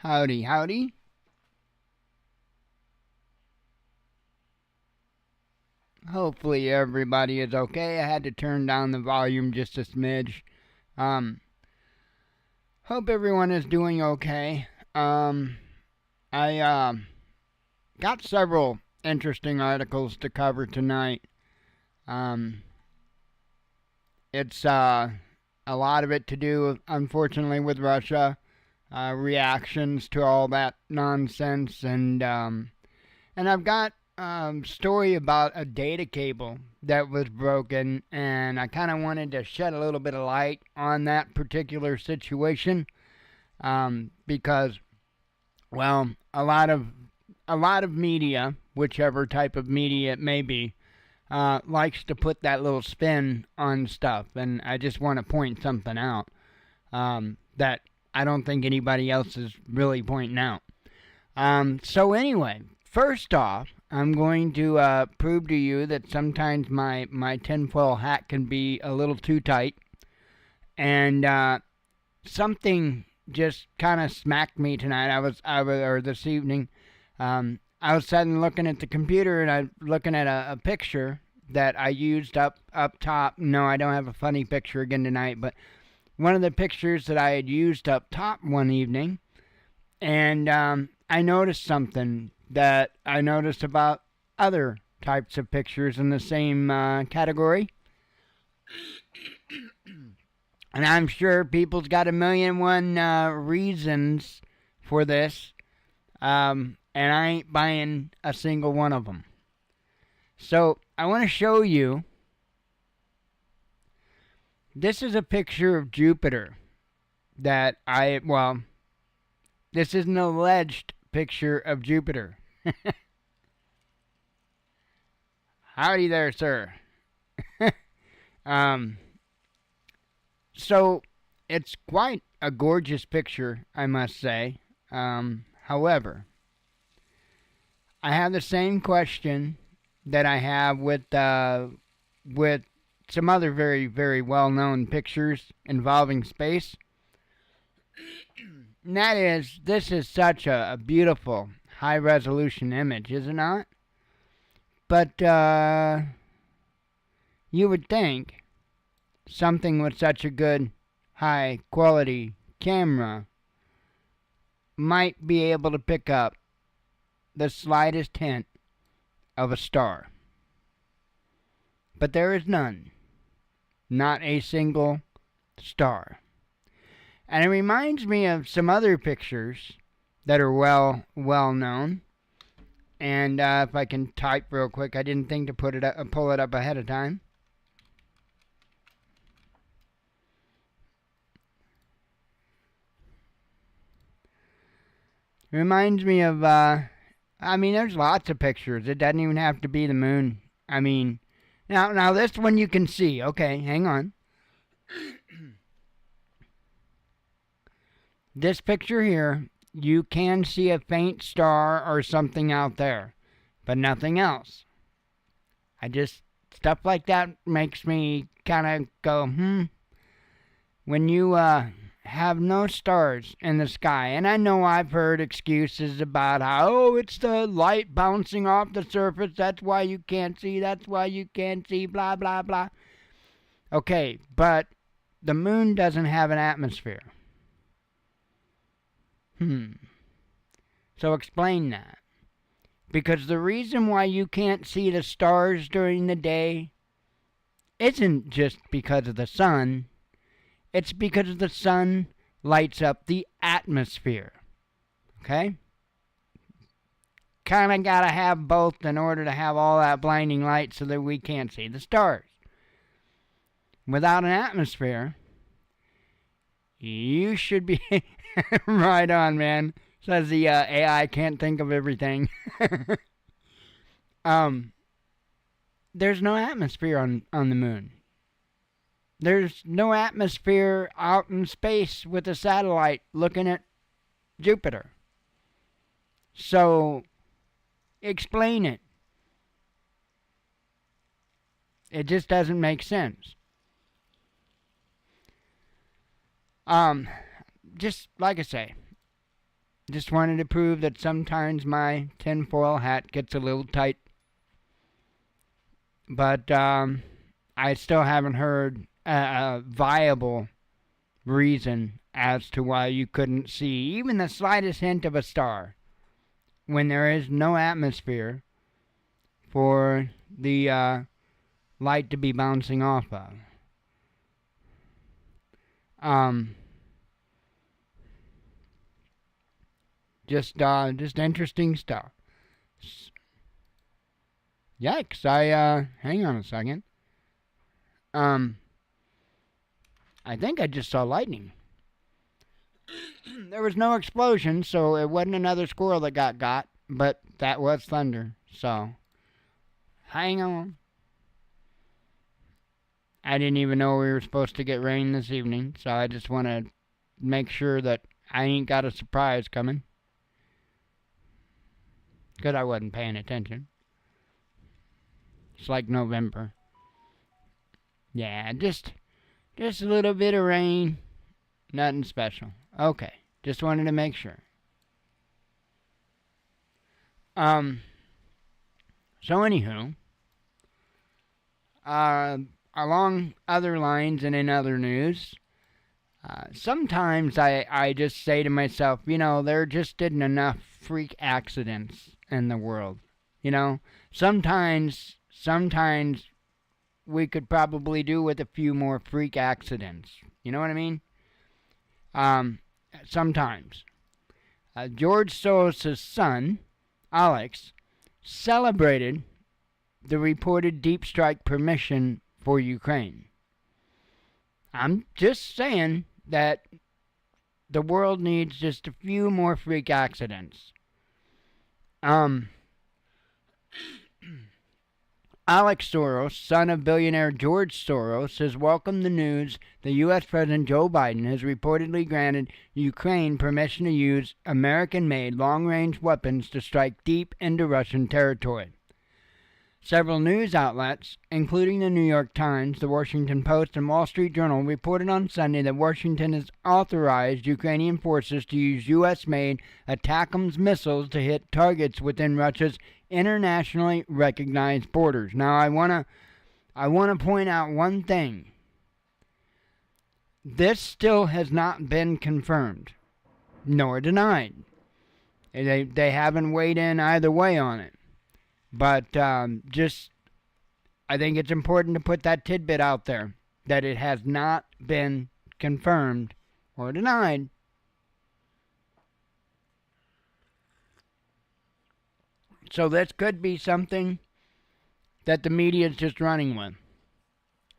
Howdy, howdy. Hopefully everybody is okay. I had to turn down the volume just a smidge. Um, Hope everyone is doing okay. I got several interesting articles to cover tonight. Um, it's a lot of it to do, unfortunately, with Russia. Reactions to all that nonsense, and I've got story about a data cable that was broken, and I kind of wanted to shed a little bit of light on that particular situation because, well, a lot of media, whichever type of media it may be, likes to put that little spin on stuff, and I just want to point something out that I don't think anybody else is really pointing out. So anyway, first off, I'm going to prove to you that sometimes my tinfoil hat can be a little too tight. And something just kind of smacked me tonight. Or this evening. I was sitting looking at the computer and I'm looking at a picture that I used up top. No, I don't have a funny picture again tonight, but one of the pictures that I had used up top one evening. And I noticed something that I noticed about other types of pictures in the same category. And I'm sure people's got a million and one reasons for this, and I ain't buying a single one of them. So I want to show you. This is a picture of Jupiter that this is an alleged picture of Jupiter. Howdy there, sir. So it's quite a gorgeous picture, I must say. However, I have the same question that I have with some other very, very well-known pictures involving space. And that is, this is such a beautiful, high-resolution image, is it not? But you would think something with such a good, high-quality camera might be able to pick up the slightest hint of a star. But there is none. Not a single star. And it reminds me of some other pictures that are well known. And if I can type real quick, I didn't think to pull it up ahead of time. Reminds me of, there's lots of pictures. It doesn't even have to be the moon. Now this one you can see. Okay, hang on. This picture here, you can see a faint star or something out there, but nothing else. Stuff like that makes me kind of go, When you have no stars in the sky, and I know I've heard excuses about how, it's the light bouncing off the surface, that's why you can't see, blah, blah, blah. Okay, but the moon doesn't have an atmosphere. So explain that. Because the reason why you can't see the stars during the day isn't just because of the sun. It's because the sun lights up the atmosphere. Okay? Kind of got to have both in order to have all that blinding light so that we can't see the stars. Without an atmosphere, you should be right on, man. Says the AI can't think of everything. There's no atmosphere on the moon. There's no atmosphere out in space with a satellite looking at Jupiter. So, explain it. It just doesn't make sense. Just like I say, just wanted to prove that sometimes my tinfoil hat gets a little tight. But I still haven't heard a viable reason as to why you couldn't see even the slightest hint of a star when there is no atmosphere for the light to be bouncing off of. Just interesting stuff. Yikes! Hang on a second. I think I just saw lightning. There was no explosion, so it wasn't another squirrel that got, but that was thunder. So, hang on. I didn't even know we were supposed to get rain this evening, so I just want to make sure that I ain't got a surprise coming. Because I wasn't paying attention. It's like November. Yeah, just a little bit of rain. Nothing special. Okay, just wanted to make sure. So anywho, along other lines and in other news, sometimes I just say to myself, there just isn't enough freak accidents in the world. Sometimes we could probably do with a few more freak accidents. You know what I mean? Sometimes. George Soros' son, Alex, celebrated the reported deep strike permission for Ukraine. I'm just saying that the world needs just a few more freak accidents. Alex Soros, son of billionaire George Soros, has welcomed the news that U.S. President Joe Biden has reportedly granted Ukraine permission to use American-made long-range weapons to strike deep into Russian territory. Several news outlets, including the New York Times, the Washington Post, and Wall Street Journal, reported on Sunday that Washington has authorized Ukrainian forces to use U.S.-made ATACMS missiles to hit targets within Russia's internationally recognized borders. Now, I want to point out one thing. This still has not been confirmed, nor denied. They haven't weighed in either way on it. But I think it's important to put that tidbit out there, that it has not been confirmed or denied. So this could be something that the media is just running with.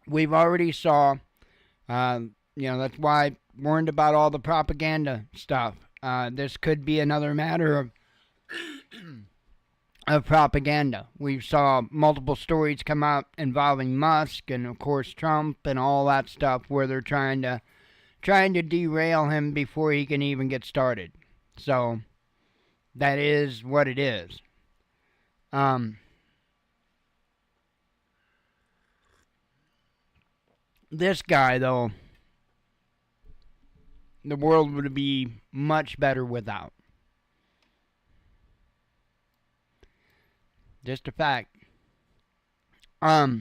We've already saw, that's why I warned about all the propaganda stuff. This could be another matter of propaganda. We saw multiple stories come out involving Musk and, of course, Trump and all that stuff, where they're trying to derail him before he can even get started. So that is what it is. This guy, though, the world would be much better without. Just a fact. I'll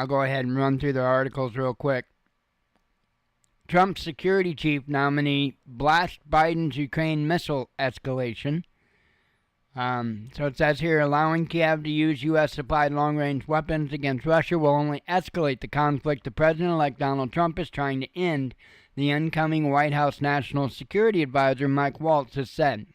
go ahead and run through the articles real quick. Trump's security chief nominee blasts Biden's Ukraine missile escalation. So it says here, allowing Kiev to use U.S.-supplied long-range weapons against Russia will only escalate the conflict. The president-elect Donald Trump is trying to end, the incoming White House National Security Advisor Mike Waltz has said.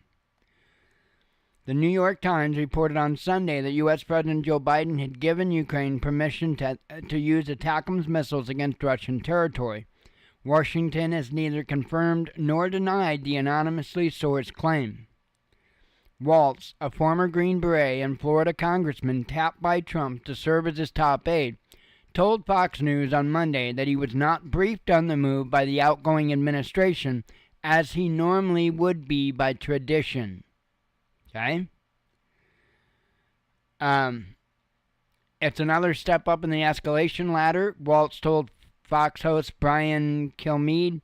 The New York Times reported on Sunday that U.S. President Joe Biden had given Ukraine permission to use ATACMS missiles against Russian territory. Washington has neither confirmed nor denied the anonymously sourced claim. Waltz, a former Green Beret and Florida congressman tapped by Trump to serve as his top aide, told Fox News on Monday that he was not briefed on the move by the outgoing administration, as he normally would be by tradition. Okay? It's another step up in the escalation ladder, Waltz told Fox host Brian Kilmeade.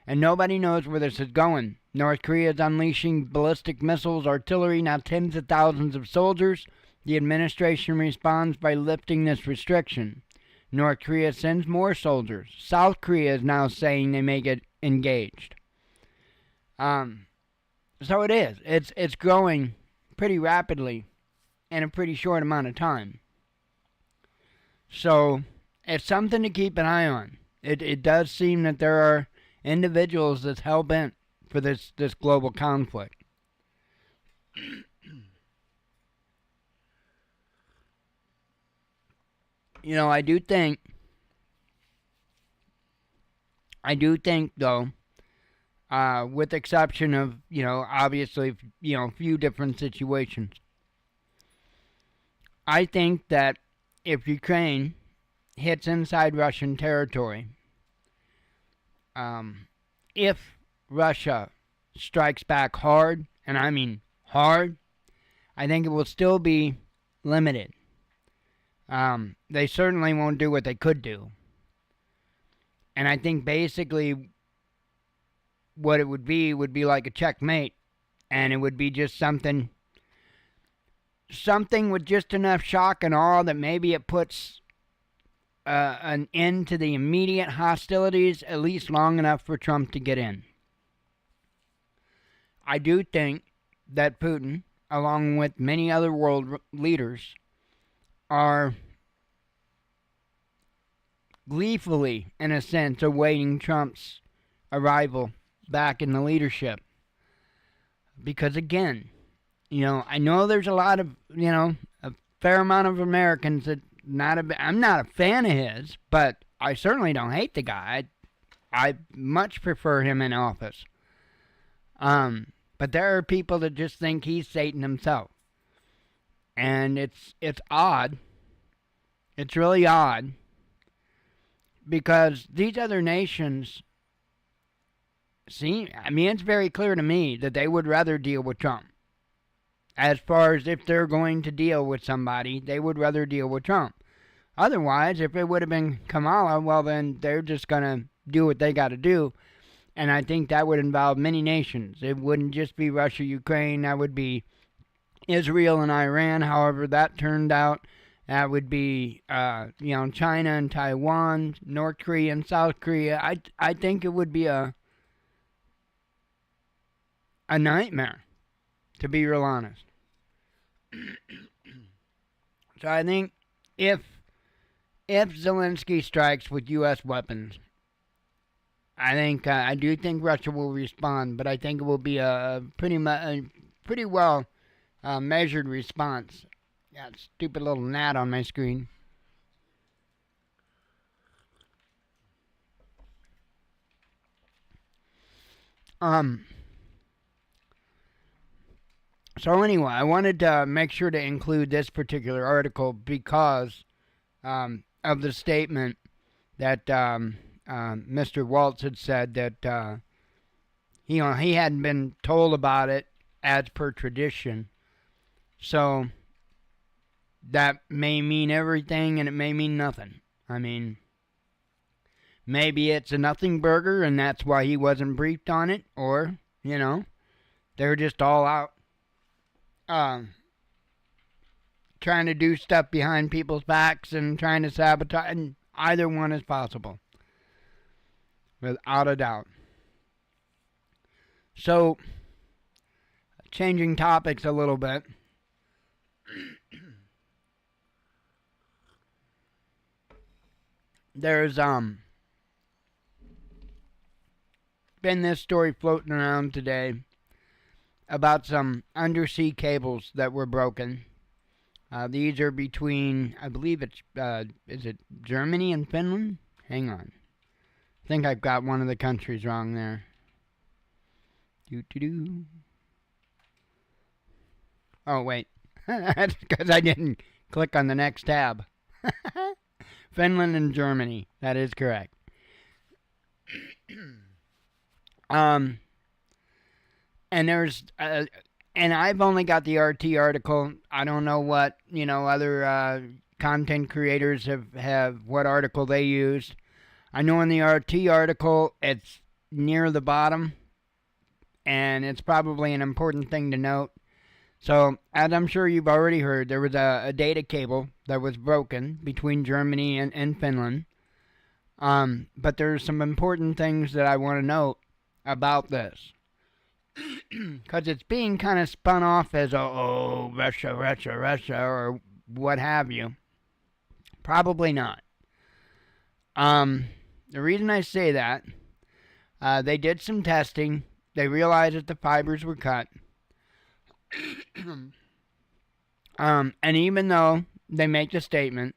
And nobody knows where this is going. North Korea is unleashing ballistic missiles, artillery, now tens of thousands of soldiers. The administration responds by lifting this restriction. North Korea sends more soldiers. South Korea is now saying they may get engaged. So it is. It's growing pretty rapidly in a pretty short amount of time. So it's something to keep an eye on. It does seem that there are individuals that's hell-bent for this global conflict. You know, I do think though, with exception of, obviously, a few different situations, I think that if Ukraine hits inside Russian territory, if Russia strikes back hard, and I mean hard, I think it will still be limited. They certainly won't do what they could do. And I think basically what it would be like a checkmate. And it would be just something with just enough shock and awe that maybe it puts an end to the immediate hostilities, at least long enough for Trump to get in. I do think that Putin, along with many other world leaders, are gleefully, in a sense, awaiting Trump's arrival back in the leadership. Because again, I know there's a lot of, a fair amount of Americans that I'm not a fan of his, but I certainly don't hate the guy. I much prefer him in office. But there are people that just think he's Satan himself. And it's odd. It's really odd. Because these other nations it's very clear to me that they would rather deal with Trump. As far as if they're going to deal with somebody, they would rather deal with Trump. Otherwise, if it would have been Kamala, well then they're just going to do what they got to do. And I think that would involve many nations. It wouldn't just be Russia, Ukraine. That would be Israel and Iran, however that turned out. That would be, China and Taiwan, North Korea and South Korea. I think it would be a nightmare, to be real honest. So I think if Zelensky strikes with U.S. weapons, I do think Russia will respond, but I think it will be a pretty well measured response. Got a stupid little gnat on my screen. So anyway, I wanted to make sure to include this particular article because of the statement that Mr. Waltz had said that he hadn't been told about it as per tradition. So that may mean everything and it may mean nothing. I mean, maybe it's a nothing burger and that's why he wasn't briefed on it, or, they're just all out trying to do stuff behind people's backs and trying to sabotage, and either one is possible, without a doubt. So, changing topics a little bit. There's been this story floating around today about some undersea cables that were broken. These are between, I believe it's, is it Germany and Finland? Hang on. I think I've got one of the countries wrong there. Oh, wait. That's because I didn't click on the next tab. Finland and Germany. That is correct. And there's, and I've only got the RT article. I don't know what, other content creators have what article they used. I know in the RT article, it's near the bottom, and it's probably an important thing to note. So, as I'm sure you've already heard, there was a data cable that was broken between Germany and Finland. But there's some important things that I want to note about this. Because it's being kind of spun off as, Russia, Russia, Russia, or what have you. Probably not. The reason I say that, they did some testing. They realized that the fibers were cut. And even though they make the statement,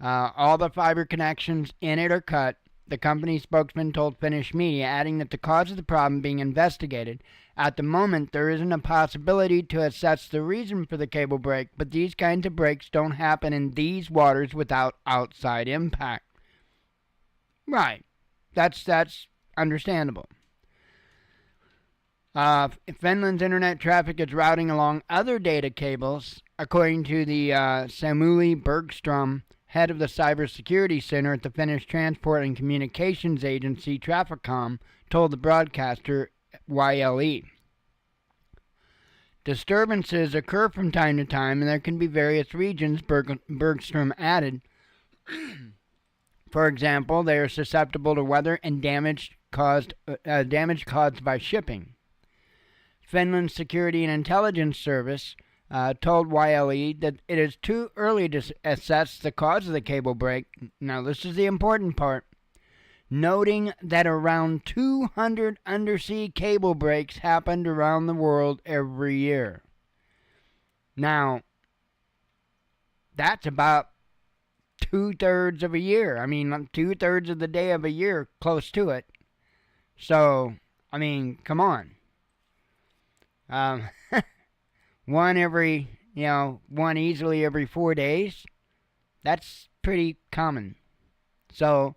all the fiber connections in it are cut, the company's spokesman told Finnish media, adding that the cause of the problem being investigated. At the moment, there isn't a possibility to assess the reason for the cable break, but these kinds of breaks don't happen in these waters without outside impact. Right. That's understandable. Finland's internet traffic is routing along other data cables, according to the Samuli Bergström, head of the Cybersecurity Center at the Finnish Transport and Communications Agency Traficom, told the broadcaster WWIII. Disturbances occur from time to time, and there can be various regions, Bergström added. For example, they are susceptible to weather and damage caused by shipping. Finland's Security and Intelligence Service told WWIII that it is too early to assess the cause of the cable break. Now, this is the important part. Noting that around 200 undersea cable breaks happened around the world every year. Now, that's about 2/3 of a year. I mean, 2/3 of the day of a year, close to it. So, I mean, come on. One easily every 4 days. That's pretty common. So,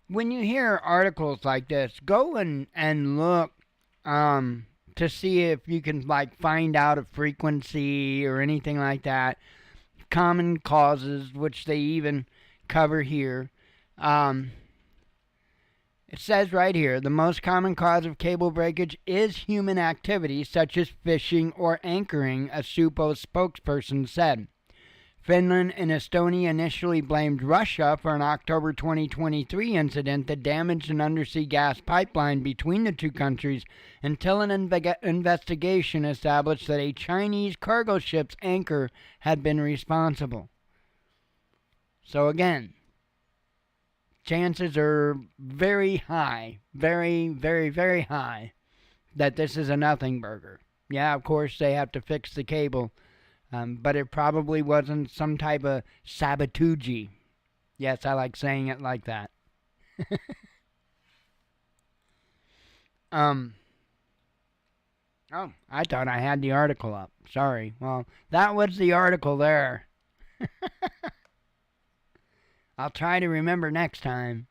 when you hear articles like this, go and look to see if you can find out a frequency or anything like that. Common causes, which they even cover here. It says right here, the most common cause of cable breakage is human activity such as fishing or anchoring, a Supo spokesperson said. Finland and Estonia initially blamed Russia for an October 2023 incident that damaged an undersea gas pipeline between the two countries until an investigation established that a Chinese cargo ship's anchor had been responsible. So again, chances are very high, very, very, very high, that this is a nothing burger. Yeah, of course they have to fix the cable, but it probably wasn't some type of sabotage. Yes, I like saying it like that. Oh, I thought I had the article up. Sorry. Well, that was the article there. I'll try to remember next time.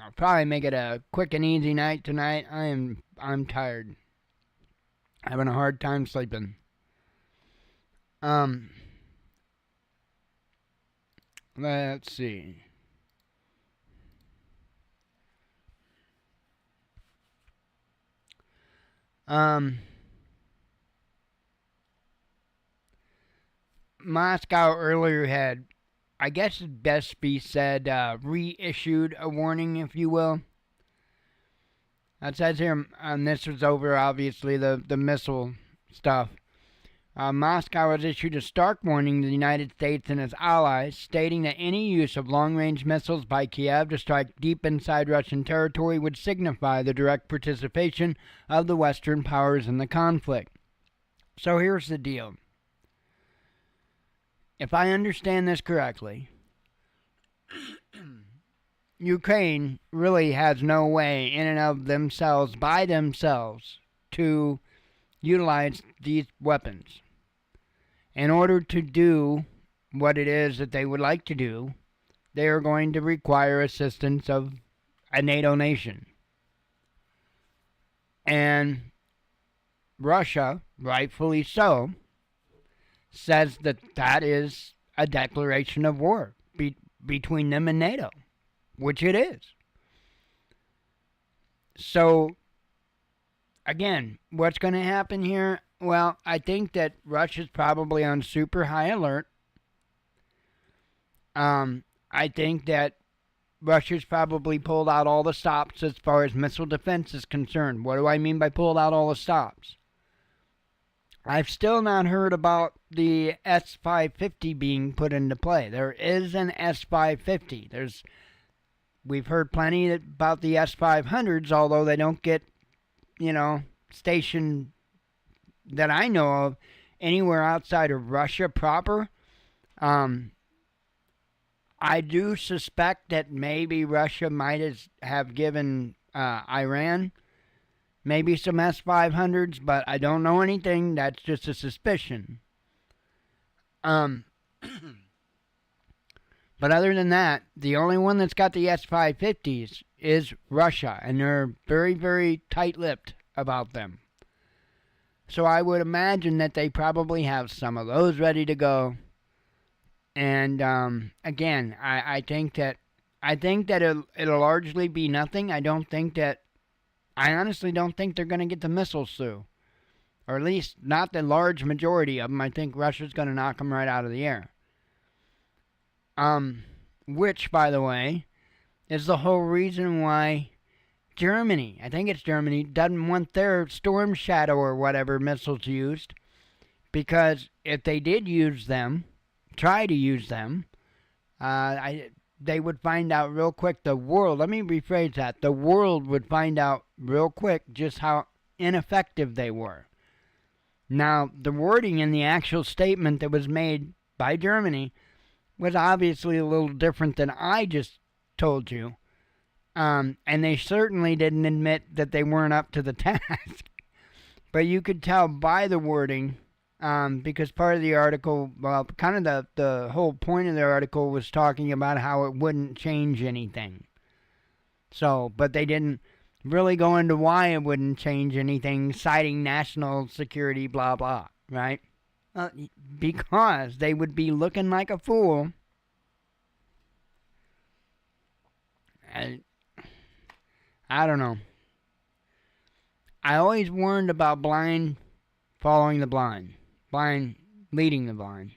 I'll probably make it a quick and easy night tonight. I'm tired. Having a hard time sleeping. Let's see. Moscow earlier had, I guess it best be said, reissued a warning, if you will. It says here, and this was over, obviously, the missile stuff. Moscow has issued a stark warning to the United States and its allies, stating that any use of long-range missiles by Kiev to strike deep inside Russian territory would signify the direct participation of the Western powers in the conflict. So here's the deal. If I understand this correctly, Ukraine really has no way in and of themselves, by themselves, to utilize these weapons. In order to do what it is that they would like to do, they are going to require assistance of a NATO nation. And Russia, rightfully so, says that that is a declaration of war between them and NATO, which it is. So, again, what's going to happen here? Well, I think that Russia's probably on super high alert. I think that Russia's probably pulled out all the stops as far as missile defense is concerned. What do I mean by pulled out all the stops? I've still not heard about the S-550 being put into play. There is an S-550. We've heard plenty about the S-500s, although they don't get, stationed that I know of anywhere outside of Russia proper. I do suspect that maybe Russia might have given Iran maybe some S-500s, but I don't know anything. That's just a suspicion. But other than that, the only one that's got the S-550s is Russia, and they're very, very tight-lipped about them. So I would imagine that they probably have some of those ready to go. And again, I think that it'll largely be nothing. I honestly don't think they're going to get the missiles through, or at least not the large majority of them. I think Russia's going to knock them right out of the air. Which, by the way, is the whole reason why Germany, I think it's Germany, doesn't want their Storm Shadow or whatever missiles used, because if they did use them, try to use them, they would find out real quick, let me rephrase that, the world would find out real quick just how ineffective they were. Now, the wording in the actual statement that was made by Germany was obviously a little different than I just told you, and they certainly didn't admit that they weren't up to the task. But you could tell by the wording, because part of the article, well, kind of the whole point of the article was talking about how it wouldn't change anything. So, but they didn't really go into why it wouldn't change anything, citing national security, blah, blah, right? Because they would be looking like a fool. I don't know. I always warned about blind following the blind. Blind leading the blind.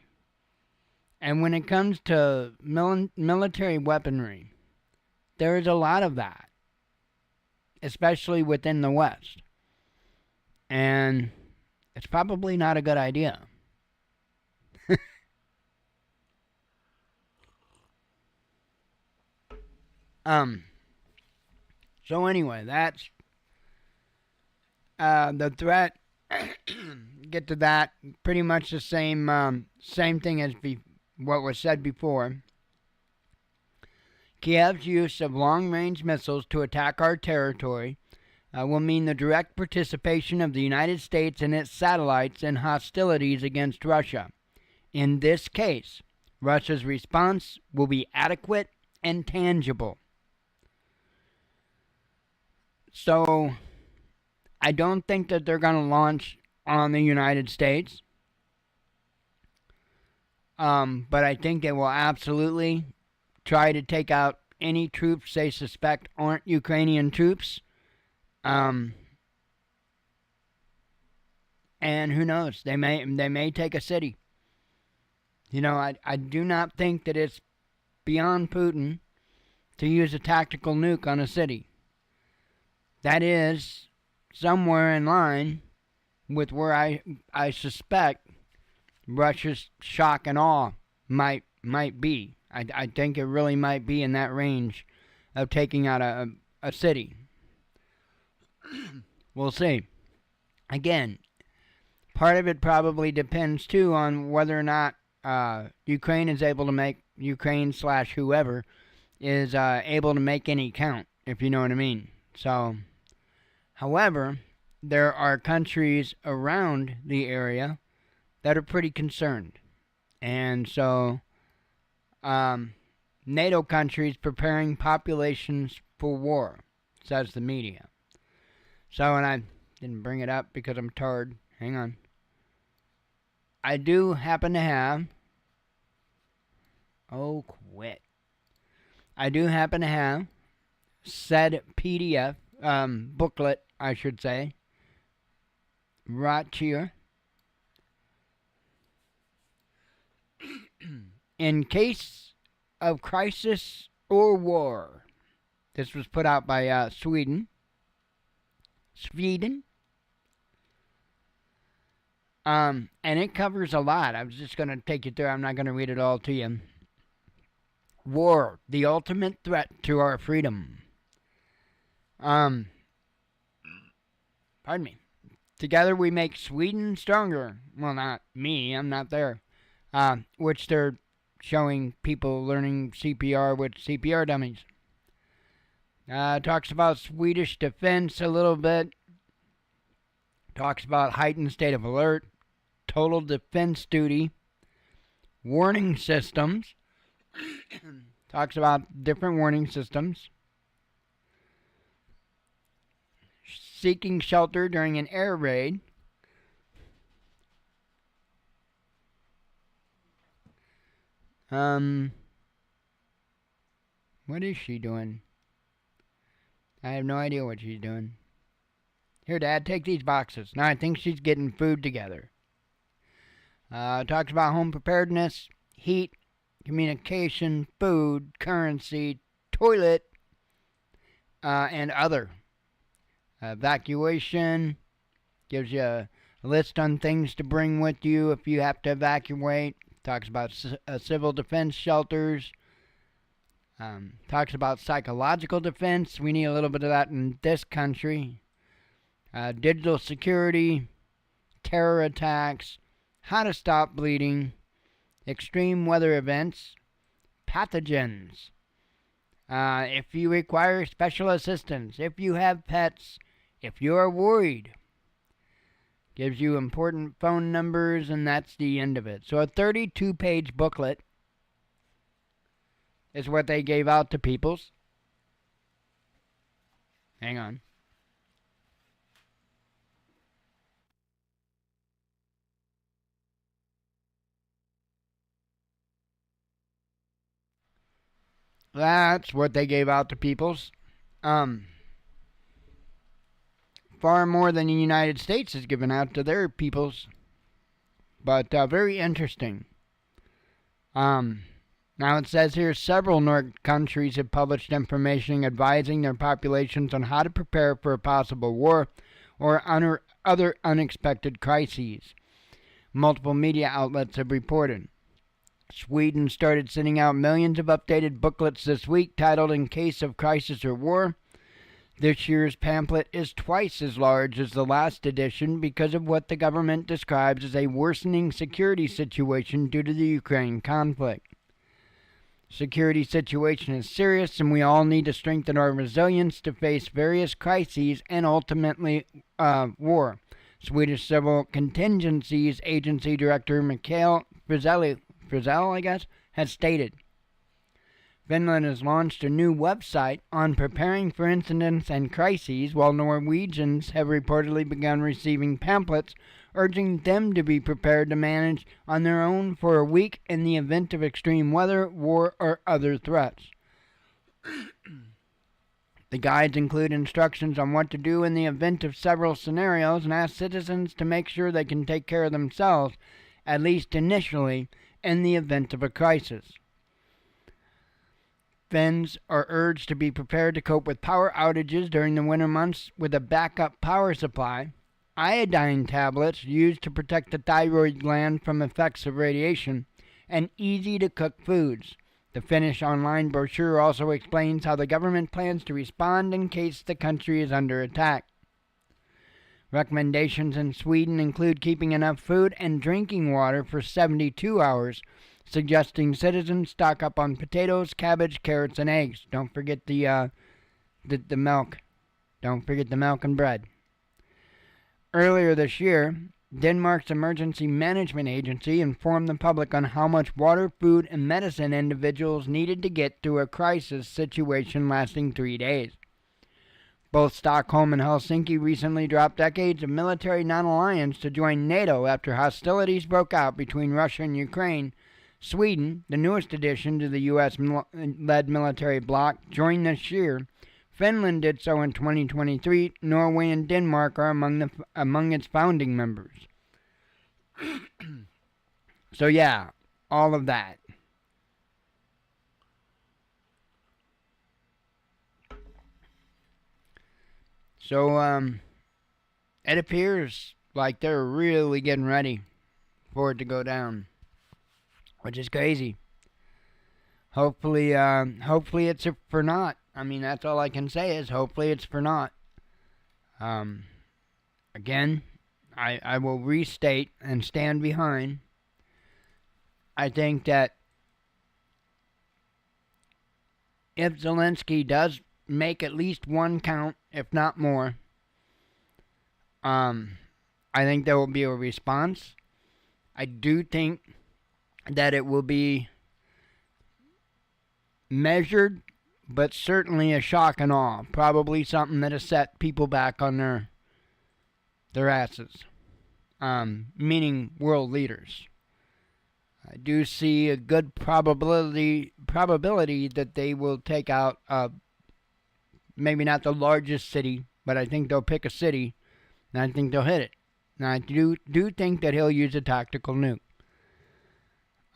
And when it comes to military weaponry, there is a lot of that, especially within the West. And it's probably not a good idea. So anyway, that's the threat. Get to that. Pretty much the same thing as what was said before. Kiev's use of long-range missiles to attack our territory will mean the direct participation of the United States and its satellites in hostilities against Russia. In this case, Russia's response will be adequate and tangible. So, I don't think that they're going to launch on the United States. But I think they will absolutely try to take out any troops they suspect aren't Ukrainian troops. And who knows? They may take a city. I do not think that it's beyond Putin to use a tactical nuke on a city. That is somewhere in line with where I suspect Russia's shock and awe might be. I think it really might be in that range of taking out a city. We'll see. Again, part of it probably depends too on whether or not Ukraine is able to make, Ukraine/whoever is able to make any count, if you know what I mean. So, however, there are countries around the area that are pretty concerned. And so, NATO countries preparing populations for war, says the media. So, and I didn't bring it up because I'm tired. Hang on. I do happen to have. Oh, quit. I do happen to have said PDF, booklet, I should say, right here. In case of crisis or war. This was put out by Sweden. And it covers a lot. I was just going to take you through. I'm not going to read it all to you. War, the ultimate threat to our freedom. Pardon me. Together we make Sweden stronger. Well, not me. I'm not there. Which they're showing people learning CPR with CPR dummies. Talks about Swedish defense a little bit. Talks about heightened state of alert. Total defense duty. Warning systems. Talks about different warning systems. Seeking shelter during an air raid. What is she doing? I have no idea what she's doing. Here, Dad, take these boxes. Now I think she's getting food together. Talks about home preparedness, heat, communication, food, currency, toilet, and other. Evacuation. Gives you a list on things to bring with you if you have to evacuate. Talks about civil defense shelters. Talks about psychological defense. We need a little bit of that in this country. Digital security. Terror attacks. How to stop bleeding. Extreme weather events. Pathogens. If you require special assistance. If you have pets. If you are worried. Gives you important phone numbers, and that's the end of it. So a 32-page booklet is what they gave out to peoples. Hang on. That's what they gave out to peoples. Far more than the United States has given out to their peoples. But very interesting. Now it says here several Nordic countries have published information advising their populations on how to prepare for a possible war or other unexpected crises. Multiple media outlets have reported. Sweden started sending out millions of updated booklets this week titled In Case of Crisis or War. This year's pamphlet is twice as large as the last edition because of what the government describes as a worsening security situation due to the Ukraine conflict. Security situation is serious, and we all need to strengthen our resilience to face various crises and ultimately war. Swedish Civil Contingencies Agency Director Mikael Frizzell, I guess, has stated. Finland has launched a new website on preparing for incidents and crises, while Norwegians have reportedly begun receiving pamphlets urging them to be prepared to manage on their own for a week in the event of extreme weather, war, or other threats. The guides include instructions on what to do in the event of several scenarios and ask citizens to make sure they can take care of themselves, at least initially, in the event of a crisis. Finns are urged to be prepared to cope with power outages during the winter months with a backup power supply, iodine tablets used to protect the thyroid gland from effects of radiation, and easy-to-cook foods. The Finnish online brochure also explains how the government plans to respond in case the country is under attack. Recommendations in Sweden include keeping enough food and drinking water for 72 hours, suggesting citizens stock up on potatoes, cabbage, carrots, and eggs. Don't forget the milk. Don't forget the milk and bread. Earlier this year, Denmark's Emergency Management Agency informed the public on how much water, food, and medicine individuals needed to get through a crisis situation lasting 3 days. Both Stockholm and Helsinki recently dropped decades of military non-alliance to join NATO after hostilities broke out between Russia and Ukraine. Sweden, the newest addition to the U.S.-led military bloc, joined this year. Finland did so in 2023. Norway and Denmark are among its founding members. So yeah, all of that. So it appears like they're really getting ready for it to go down, which is crazy. Hopefully it's for naught. I mean, that's all I can say is hopefully it's for naught. Again, I will restate and stand behind. I think that if Zelensky does make at least one count, if not more, I think there will be a response. I do think that it will be measured, but certainly a shock and awe. Probably something that has set people back on their asses. Meaning world leaders. I do see a good probability that they will take out maybe not the largest city, but I think they'll pick a city, and I think they'll hit it. And I do think that he'll use a tactical nuke.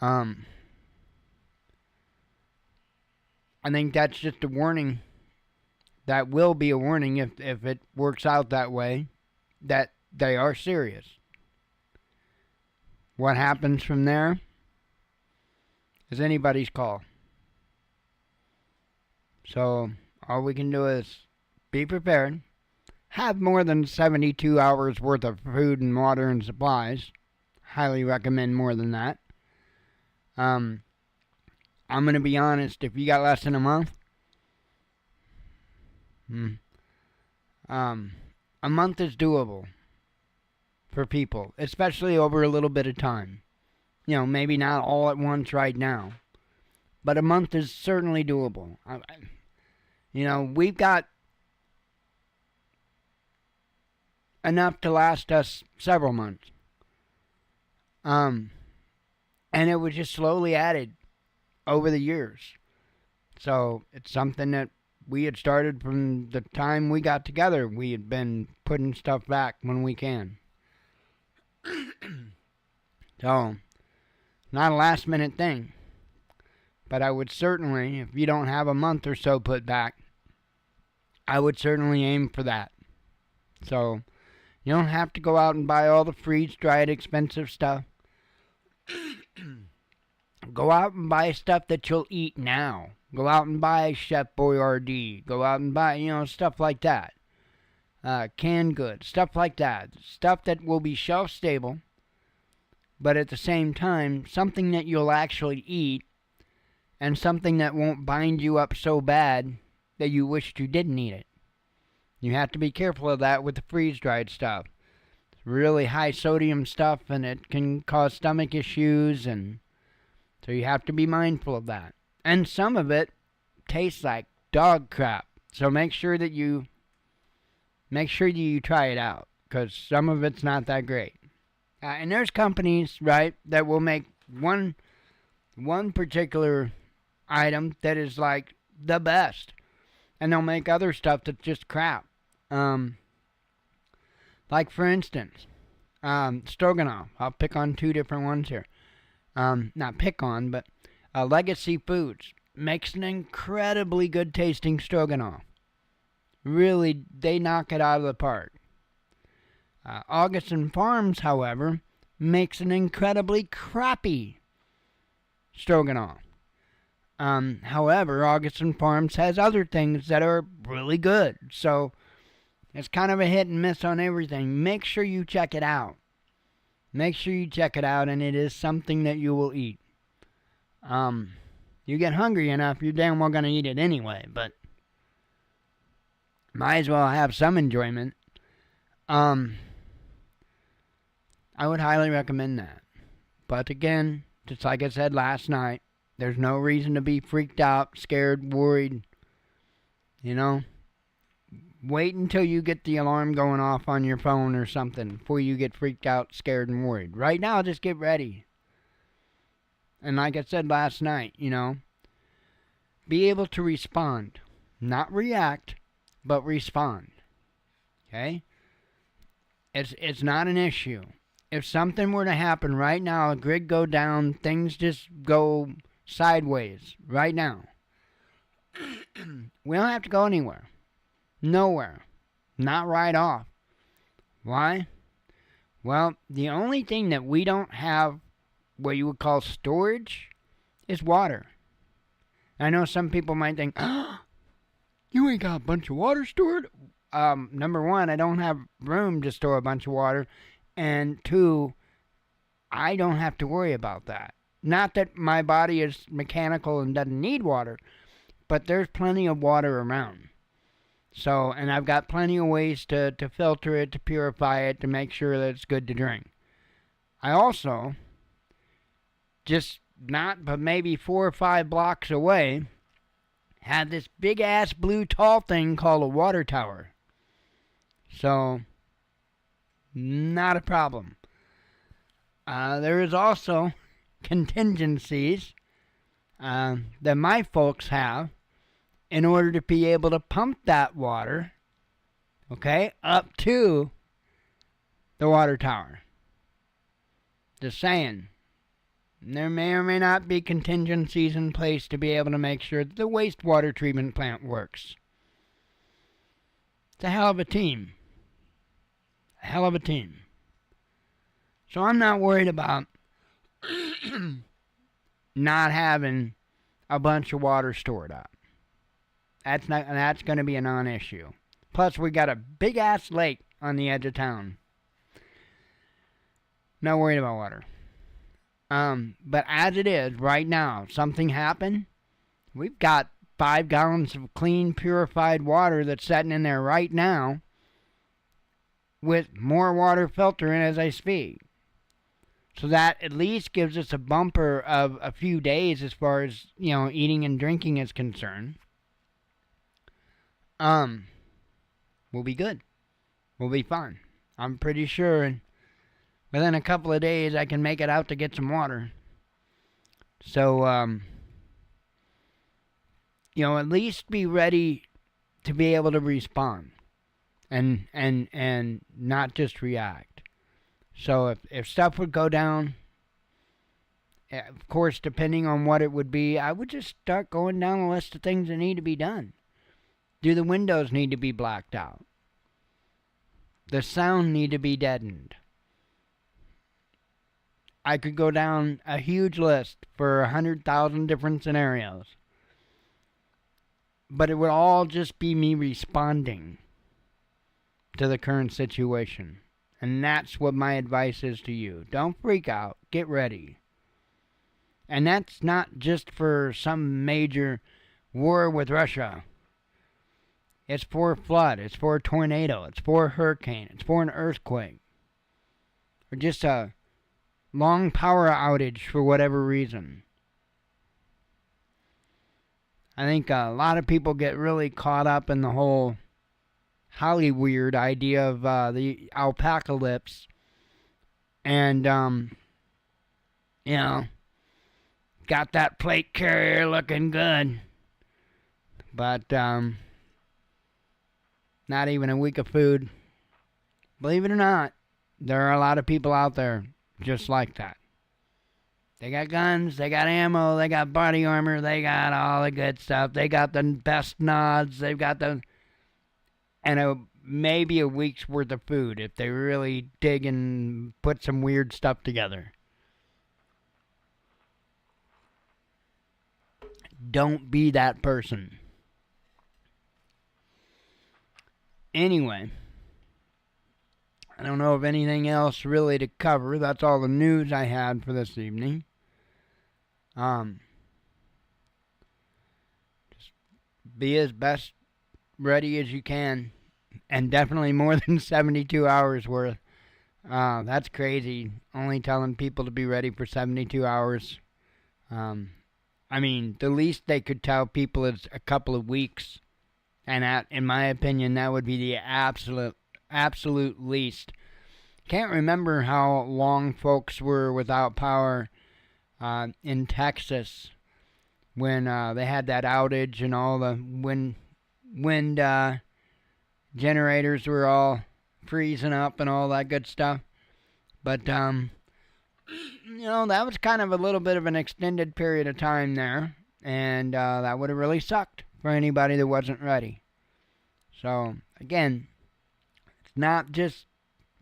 I think that's just a warning. That will be a warning if it works out that way, that they are serious. What happens from there is anybody's call. So all we can do is be prepared. Have more than 72 hours worth of food and water and supplies. Highly recommend more than that. I'm going to be honest, if you got less than a month, a month is doable for people, especially over a little bit of time. You know, maybe not all at once right now, but a month is certainly doable. We've got enough to last us several months. And it was just slowly added over the years. So it's something that we had started from the time we got together. We had been putting stuff back when we can. So, not a last minute thing. But I would certainly, if you don't have a month or so put back, I would certainly aim for that. So, you don't have to go out and buy all the freeze-dried expensive stuff. Go out and buy stuff that you'll eat now. Go out and buy Chef Boyardee. Go out and buy, stuff like that. Canned goods, stuff like that. Stuff that will be shelf-stable, but at the same time, something that you'll actually eat, and something that won't bind you up so bad that you wished you didn't eat it. You have to be careful of that with the freeze-dried stuff. It's really high sodium stuff, and it can cause stomach issues, and so you have to be mindful of that. And some of it tastes like dog crap. So make sure you try it out, because some of it's not that great. And there's companies, right, that will make one particular item that is like the best, and they'll make other stuff that's just crap. Like for instance, stroganoff. I'll pick on two different ones here. Not pick on, but Legacy Foods makes an incredibly good tasting stroganoff. Really, they knock it out of the park. Augustin Farms, however, makes an incredibly crappy stroganoff. However, Augustin Farms has other things that are really good. So, it's kind of a hit and miss on everything. Make sure you check it out. Make sure you check it out, and it is something that you will eat. You get hungry enough, you're damn well going to eat it anyway, but might as well have some enjoyment. I would highly recommend that. But again, just like I said last night, there's no reason to be freaked out, scared, worried. Wait until you get the alarm going off on your phone or something before you get freaked out, scared, and worried. Right now, just get ready. And like I said last night, be able to respond. Not react, but respond. Okay? It's not an issue. If something were to happen right now, a grid go down, things just go sideways right now. We don't have to go anywhere. Nowhere. Not right off. Why? Well, the only thing that we don't have what you would call storage is water. I know some people might think, oh, you ain't got a bunch of water stored? Number one, I don't have room to store a bunch of water. And two, I don't have to worry about that. Not that my body is mechanical and doesn't need water, but there's plenty of water around. So, and I've got plenty of ways to filter it, to purify it, to make sure that it's good to drink. I also, just not, but maybe 4 or 5 blocks away, had this big-ass blue tall thing called a water tower. So, not a problem. There is also contingencies that my folks have in order to be able to pump that water, okay, up to the water tower. Just saying. There may or may not be contingencies in place to be able to make sure that the wastewater treatment plant works. It's a hell of a team. A hell of a team. So I'm not worried about not having a bunch of water stored up. That's going to be a non-issue. Plus, we got a big-ass lake on the edge of town. Not worried about water. But as it is, right now, something happened, we've got 5 gallons of clean, purified water that's sitting in there right now with more water filtering as I speak. So that at least gives us a bumper of a few days as far as, eating and drinking is concerned. We'll be good. We'll be fine. I'm pretty sure within a couple of days I can make it out to get some water. So, at least be ready to be able to respond and not just react. So if stuff would go down, of course, depending on what it would be, I would just start going down the list of things that need to be done. Do the windows need to be blacked out? The sound need to be deadened? I could go down a huge list for 100,000 different scenarios. But it would all just be me responding to the current situation. And that's what my advice is to you. Don't freak out. Get ready. And that's not just for some major war with Russia. It's for a flood. It's for a tornado. It's for a hurricane. It's for an earthquake. Or just a long power outage for whatever reason. I think a lot of people get really caught up in the whole Hollywood idea of the alpacalypse. And, got that plate carrier looking good. But, not even a week of food. Believe it or not, there are a lot of people out there just like that. They got guns, they got ammo, they got body armor, they got all the good stuff. They got the best nods, they've got maybe a week's worth of food if they really dig and put some weird stuff together. Don't be that person. Anyway, I don't know of anything else really to cover. That's all the news I had for this evening. Just be as best ready as you can. And definitely more than 72 hours worth. That's crazy. Only telling people to be ready for 72 hours. The least they could tell people is a couple of weeks And that, in my opinion, that would be the absolute least. Can't remember how long folks were without power in Texas when they had that outage and all the wind generators were all freezing up and all that good stuff. But that was kind of a little bit of an extended period of time there, and that would have really sucked for anybody that wasn't ready. So again, it's not just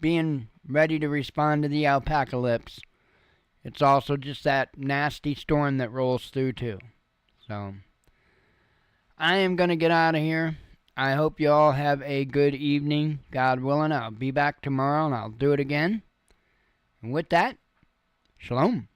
being ready to respond to the alpacalypse. It's also just that nasty storm that rolls through too. So I am going to get out of here. I hope you all have a good evening. God willing, I'll be back tomorrow and I'll do it again. And with that, shalom.